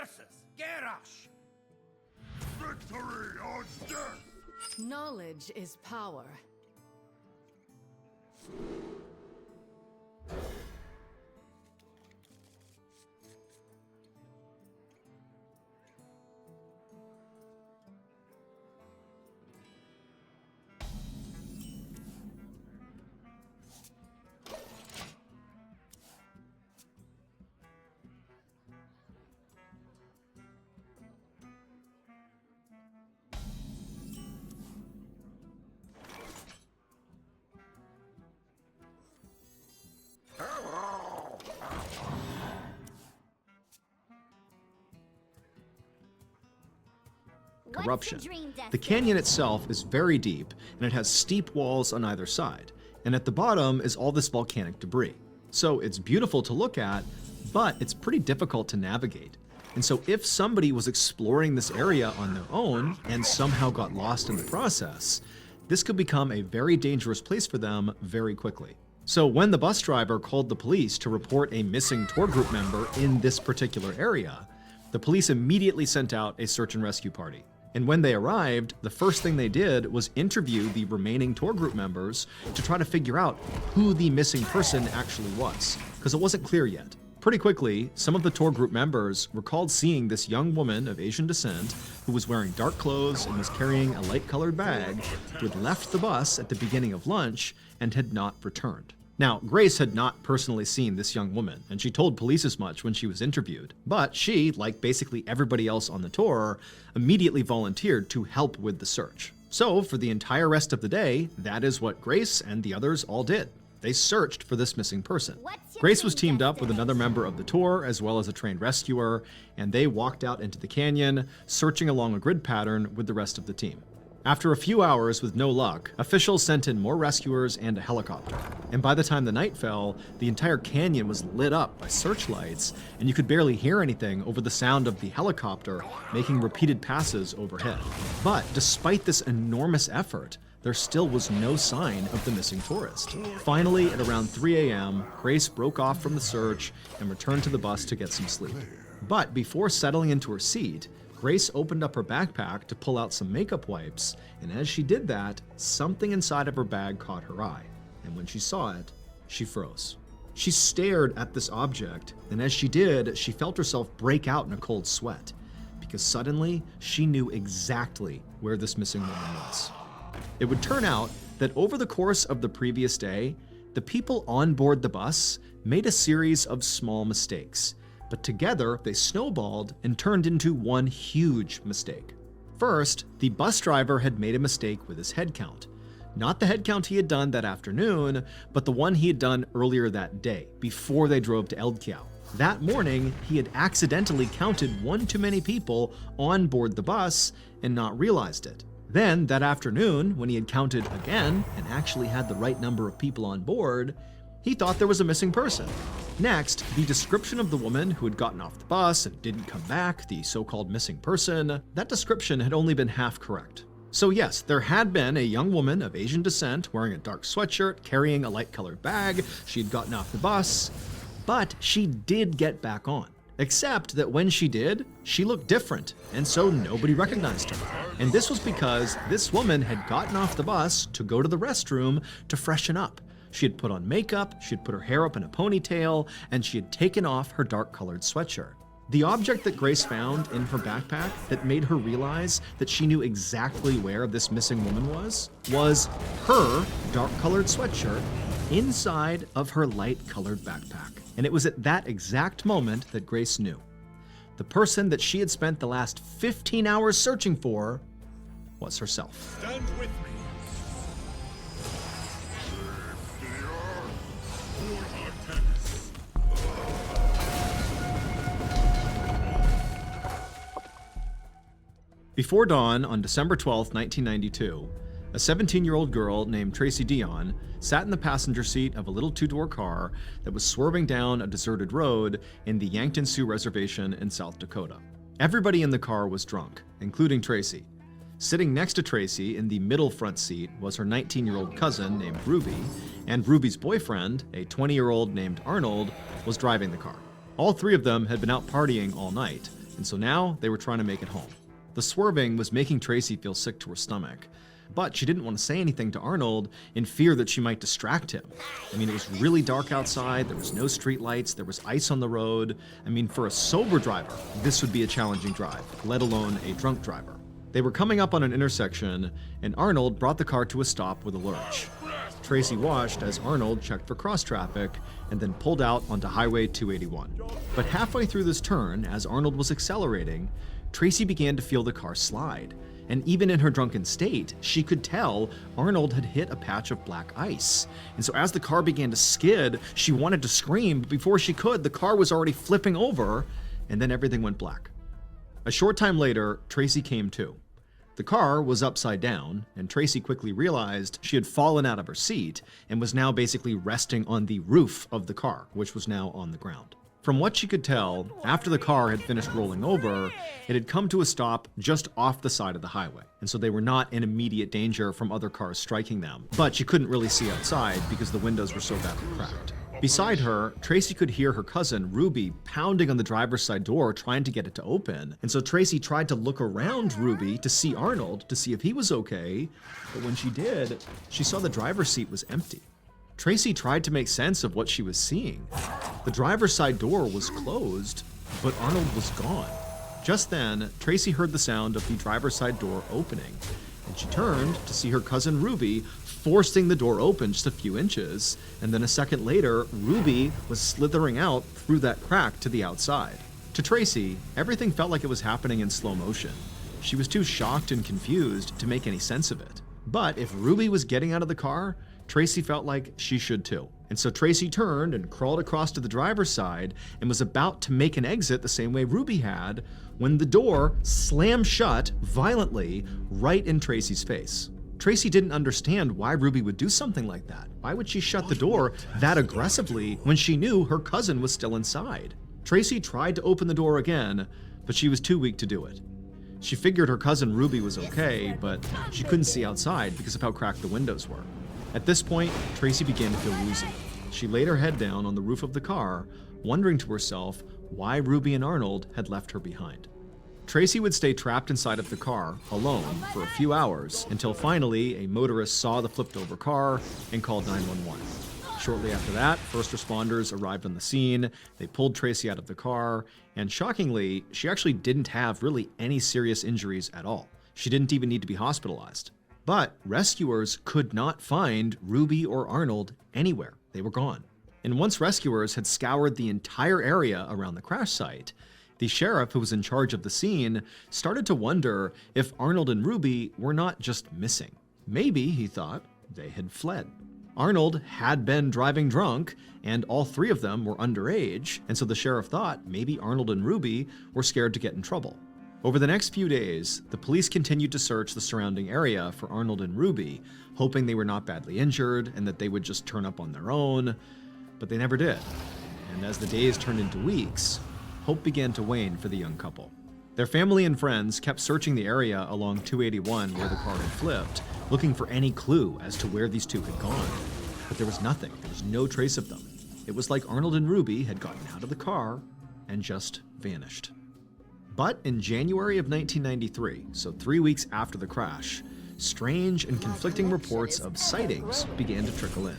versus Garrosh. Victory or death! Knowledge is power. Corruption. The canyon itself is very deep, and it has steep walls on either side, and at the bottom is all this volcanic debris. So it's beautiful to look at, but it's pretty difficult to navigate. And so if somebody was exploring this area on their own and somehow got lost in the process, this could become a very dangerous place for them very quickly. So when the bus driver called the police to report a missing tour group member in this particular area, the police immediately sent out a search and rescue party. And when they arrived, the first thing they did was interview the remaining tour group members to try to figure out who the missing person actually was, because it wasn't clear yet. Pretty quickly, some of the tour group members recalled seeing this young woman of Asian descent who was wearing dark clothes and was carrying a light-colored bag, who had left the bus at the beginning of lunch and had not returned. Now, Grace had not personally seen this young woman, and she told police as much when she was interviewed. But she, like basically everybody else on the tour, immediately volunteered to help with the search. So, for the entire rest of the day, that is what Grace and the others all did. They searched for this missing person. Grace was teamed up with another member of the tour, as well as a trained rescuer, and they walked out into the canyon, searching along a grid pattern with the rest of the team. After a few hours with no luck, officials sent in more rescuers and a helicopter. And by the time the night fell, the entire canyon was lit up by searchlights, and you could barely hear anything over the sound of the helicopter making repeated passes overhead. But despite this enormous effort, there still was no sign of the missing tourist. Finally, at around 3 a.m., Grace broke off from the search and returned to the bus to get some sleep. But before settling into her seat, Grace opened up her backpack to pull out some makeup wipes, and as she did that, something inside of her bag caught her eye. And when she saw it, she froze. She stared at this object, and as she did, she felt herself break out in a cold sweat, because suddenly she knew exactly where this missing woman was. It would turn out that over the course of the previous day, the people on board the bus made a series of small mistakes, but together they snowballed and turned into one huge mistake. First, the bus driver had made a mistake with his head count. Not the head count he had done that afternoon, but the one he had done earlier that day, before they drove to Eldkjau. That morning, he had accidentally counted one too many people on board the bus and not realized it. Then, that afternoon, when he had counted again and actually had the right number of people on board, he thought there was a missing person. Next, the description of the woman who had gotten off the bus and didn't come back, the so-called missing person, that description had only been half correct. So yes, there had been a young woman of Asian descent wearing a dark sweatshirt, carrying a light-colored bag. She had gotten off the bus, but she did get back on. Except that when she did, she looked different, and so nobody recognized her. And this was because this woman had gotten off the bus to go to the restroom to freshen up. She had put on makeup, she had put her hair up in a ponytail, and she had taken off her dark-colored sweatshirt. The object that Grace found in her backpack that made her realize that she knew exactly where this missing woman was her dark-colored sweatshirt inside of her light-colored backpack. And it was at that exact moment that Grace knew. The person that she had spent the last 15 hours searching for was herself. Stand with me. Before dawn on December 12, 1992, a 17-year-old girl named Tracy Dion sat in the passenger seat of a little two-door car that was swerving down a deserted road in the Yankton Sioux Reservation in South Dakota. Everybody in the car was drunk, including Tracy. Sitting next to Tracy in the middle front seat was her 19-year-old cousin named Ruby, and Ruby's boyfriend, a 20-year-old named Arnold, was driving the car. All three of them had been out partying all night, and so now they were trying to make it home. The swerving was making Tracy feel sick to her stomach, but she didn't want to say anything to Arnold in fear that she might distract him. I mean, it was really dark outside, there was no street lights, there was ice on the road. I mean, for a sober driver, this would be a challenging drive, let alone a drunk driver. They were coming up on an intersection, and Arnold brought the car to a stop with a lurch. Tracy watched as Arnold checked for cross traffic and then pulled out onto Highway 281. But halfway through this turn, as Arnold was accelerating, Tracy began to feel the car slide. And even in her drunken state, she could tell Arnold had hit a patch of black ice. And so as the car began to skid, she wanted to scream, but before she could, the car was already flipping over, and then everything went black. A short time later, Tracy came to. The car was upside down, and Tracy quickly realized she had fallen out of her seat and was now basically resting on the roof of the car, which was now on the ground. From what she could tell, after the car had finished rolling over, it had come to a stop just off the side of the highway, and so they were not in immediate danger from other cars striking them. But she couldn't really see outside because the windows were so badly cracked. Beside her, Tracy could hear her cousin, Ruby, pounding on the driver's side door trying to get it to open, and so Tracy tried to look around Ruby to see Arnold to see if he was okay, but when she did, she saw the driver's seat was empty. Tracy tried to make sense of what she was seeing. The driver's side door was closed, but Arnold was gone. Just then, Tracy heard the sound of the driver's side door opening, and she turned to see her cousin Ruby forcing the door open just a few inches, and then a second later, Ruby was slithering out through that crack to the outside. To Tracy, everything felt like it was happening in slow motion. She was too shocked and confused to make any sense of it. But if Ruby was getting out of the car, Tracy felt like she should too. And so Tracy turned and crawled across to the driver's side and was about to make an exit the same way Ruby had when the door slammed shut violently right in Tracy's face. Tracy didn't understand why Ruby would do something like that. Why would she shut the door that aggressively when she knew her cousin was still inside? Tracy tried to open the door again, but she was too weak to do it. She figured her cousin Ruby was okay, but she couldn't see outside because of how cracked the windows were. At this point, Tracy began to feel woozy. She laid her head down on the roof of the car, wondering to herself why Ruby and Arnold had left her behind. Tracy would stay trapped inside of the car, alone, for a few hours, until finally a motorist saw the flipped-over car and called 911. Shortly after that, first responders arrived on the scene, they pulled Tracy out of the car, and shockingly, she actually didn't have really any serious injuries at all. She didn't even need to be hospitalized. But rescuers could not find Ruby or Arnold anywhere. They were gone. And once rescuers had scoured the entire area around the crash site, the sheriff who was in charge of the scene started to wonder if Arnold and Ruby were not just missing. Maybe, he thought, they had fled. Arnold had been driving drunk, and all three of them were underage, and so the sheriff thought maybe Arnold and Ruby were scared to get in trouble. Over the next few days, the police continued to search the surrounding area for Arnold and Ruby, hoping they were not badly injured and that they would just turn up on their own, but they never did. And as the days turned into weeks, hope began to wane for the young couple. Their family and friends kept searching the area along 281 where the car had flipped, looking for any clue as to where these two had gone. But there was nothing. There was no trace of them. It was like Arnold and Ruby had gotten out of the car and just vanished. But in January of 1993, so 3 weeks after the crash, strange and conflicting reports of sightings began to trickle in.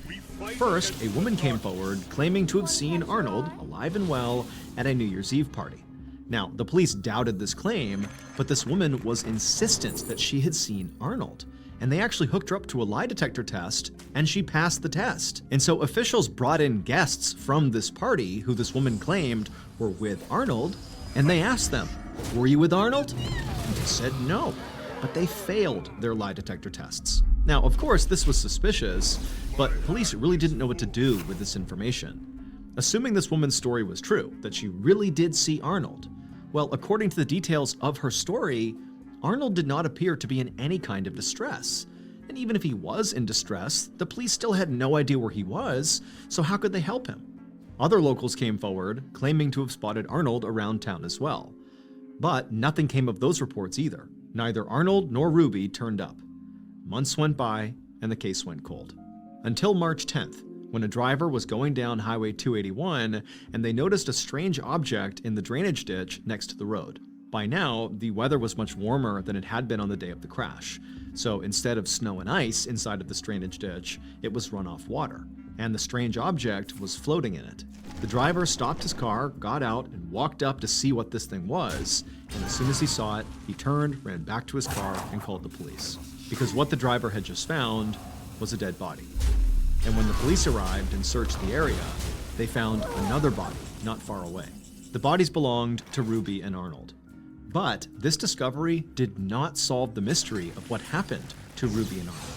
First, a woman came forward claiming to have seen Arnold, alive and well, at a New Year's Eve party. Now, the police doubted this claim, but this woman was insistent that she had seen Arnold. And they actually hooked her up to a lie detector test, and she passed the test. And so officials brought in guests from this party who this woman claimed were with Arnold, and they asked them, "Were you with Arnold?" And they said no, but they failed their lie detector tests. Now, of course, this was suspicious, but police really didn't know what to do with this information. Assuming this woman's story was true, that she really did see Arnold, well, according to the details of her story, Arnold did not appear to be in any kind of distress. And even if he was in distress, the police still had no idea where he was, so how could they help him? Other locals came forward, claiming to have spotted Arnold around town as well. But nothing came of those reports either. Neither Arnold nor Ruby turned up. Months went by, and the case went cold. Until March 10th, when a driver was going down Highway 281, and they noticed a strange object in the drainage ditch next to the road. By now, the weather was much warmer than it had been on the day of the crash. So instead of snow and ice inside of the drainage ditch, it was runoff water. And the strange object was floating in it. The driver stopped his car, got out, and walked up to see what this thing was. And as soon as he saw it, he turned, ran back to his car, and called the police. Because what the driver had just found was a dead body. And when the police arrived and searched the area, they found another body not far away. The bodies belonged to Ruby and Arnold. But this discovery did not solve the mystery of what happened to Ruby and Arnold.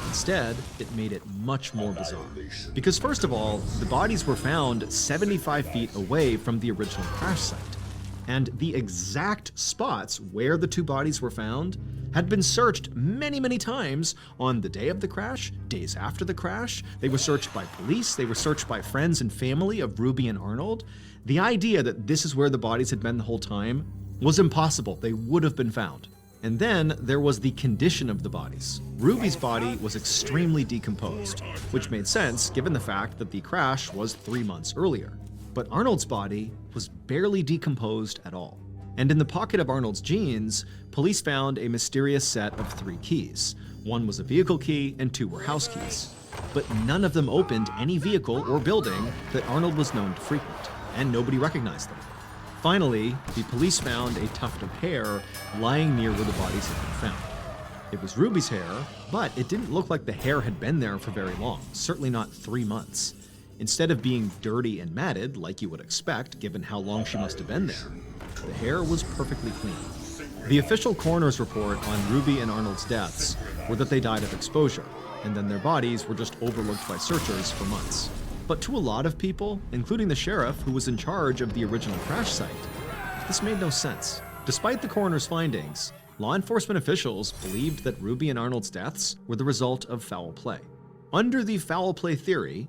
Instead, it made it much more bizarre. Because first of all, the bodies were found 75 feet away from the original crash site. And the exact spots where the two bodies were found had been searched many, many times on the day of the crash, days after the crash. They were searched by police, they were searched by friends and family of Ruby and Arnold. The idea that this is where the bodies had been the whole time was impossible. They would have been found. And then there was the condition of the bodies. Ruby's body was extremely decomposed, which made sense given the fact that the crash was 3 months earlier. But Arnold's body was barely decomposed at all. And in the pocket of Arnold's jeans, police found a mysterious set of 3 keys. 1 was a vehicle key and 2 were house keys. But none of them opened any vehicle or building that Arnold was known to frequent, and nobody recognized them. Finally, the police found a tuft of hair lying near where the bodies had been found. It was Ruby's hair, but it didn't look like the hair had been there for very long, certainly not 3 months. Instead of being dirty and matted, like you would expect, given how long she must have been there, the hair was perfectly clean. The official coroner's report on Ruby and Arnold's deaths were that they died of exposure, and then their bodies were just overlooked by searchers for months. But to a lot of people, including the sheriff who was in charge of the original crash site, this made no sense. Despite the coroner's findings, law enforcement officials believed that Ruby and Arnold's deaths were the result of foul play. Under the foul play theory,